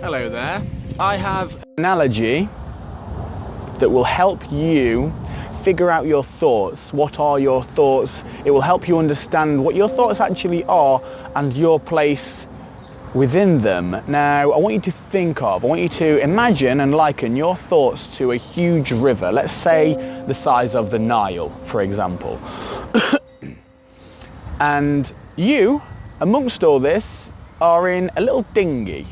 Hello there. I have an analogy that will help you figure out your thoughts. What are your thoughts? It will help you understand what your thoughts actually are and your place within them. Now, I want you to imagine and liken your thoughts to a huge river. Let's say the size of the Nile, for example. And you, amongst all this, are in a little dinghy,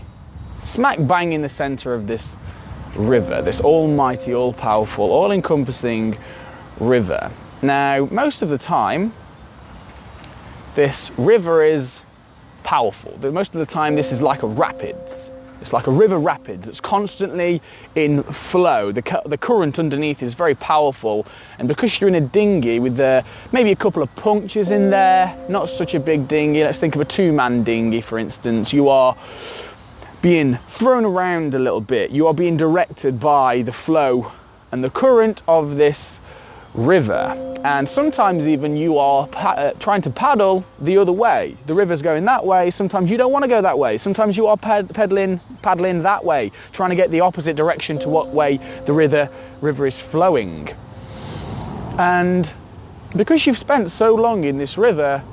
smack bang in the centre of this river, this almighty, all-powerful, all-encompassing river. Now, most of the time, this river is powerful. Most of the time, this is like a rapids. It's like a river rapids that's constantly in flow. The current underneath is very powerful, and because you're in a dinghy with maybe a couple of punctures in there, not such a big dinghy, let's think of a two-man dinghy for instance, you are being thrown around a little bit. You are being directed by the flow and the current of this river, and sometimes even you are trying to paddle the other way. The river's going that way, sometimes you don't want to go that way, sometimes you are paddling that way, trying to get the opposite direction to what way the river is flowing. And because you've spent so long in this river,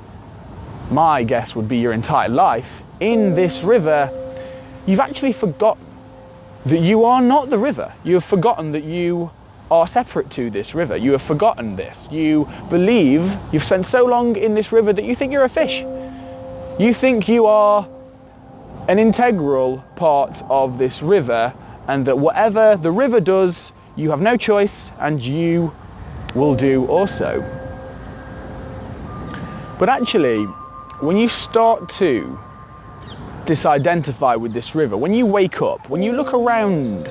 my guess would be your entire life in this river, you've actually forgotten that you are not the river. You have forgotten that you are separate to this river. You have forgotten this. You believe you've spent so long in this river that you think you're a fish. You think you are an integral part of this river, and that whatever the river does, you have no choice and you will do also. But actually, when you start to disidentify with this river, when you wake up, when you look around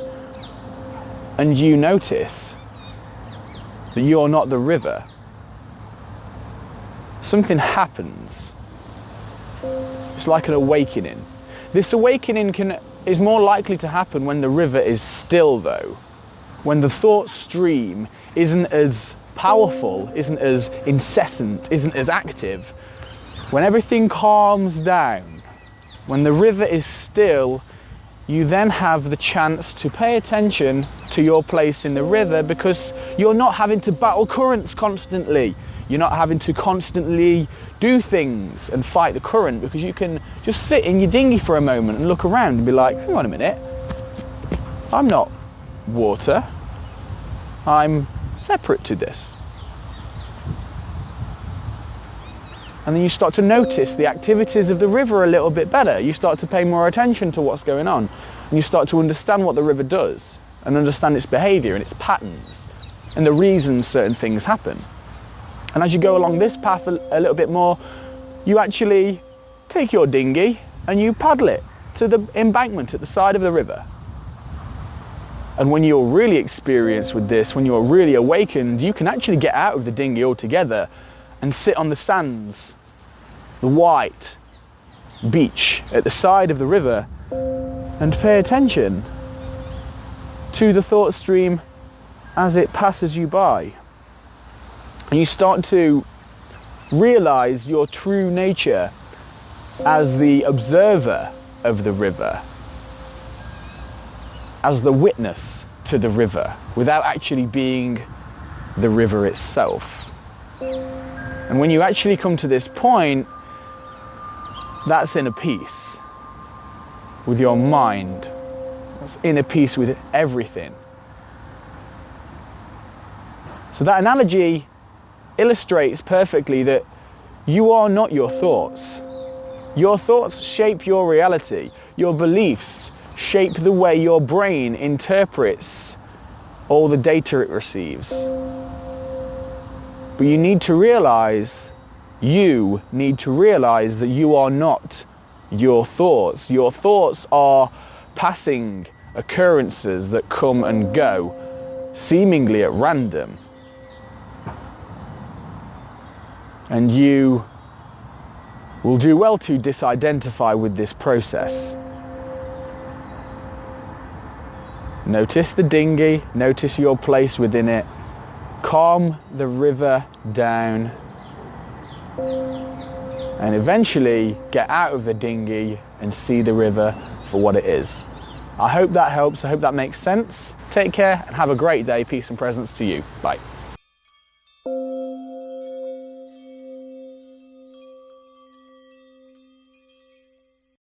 and you notice that you're not the river, something happens. It's like an awakening. This awakening is more likely to happen when the river is still though, when the thought stream isn't as powerful, isn't as incessant, isn't as active. When everything calms down, when the river is still, you then have the chance to pay attention to your place in the river, because you're not having to battle currents constantly. You're not having to constantly do things and fight the current, because you can just sit in your dinghy for a moment and look around and be like, hang on a minute, I'm not water. I'm separate to this. And then you start to notice the activities of the river a little bit better. You start to pay more attention to what's going on. And you start to understand what the river does and understand its behaviour and its patterns and the reasons certain things happen. And as you go along this path a little bit more, you actually take your dinghy and you paddle it to the embankment at the side of the river. And when you're really experienced with this, when you're really awakened, you can actually get out of the dinghy altogether and sit on the sands, the white beach at the side of the river, and pay attention to the thought stream as it passes you by. And you start to realize your true nature as the observer of the river, as the witness to the river, without actually being the river itself. And when you actually come to this point, that's inner peace with your mind. That's inner peace with everything. So that analogy illustrates perfectly that you are not your thoughts. Your thoughts shape your reality. Your beliefs shape the way your brain interprets all the data it receives. But you need to realize that you are not your thoughts. Your thoughts are passing occurrences that come and go, seemingly at random. And you will do well to disidentify with this process. Notice the dinghy, notice your place within it. Calm the river down and eventually get out of the dinghy and see the river for what it is. I hope that helps. I hope that makes sense. Take care and have a great day. Peace and presence to you. Bye.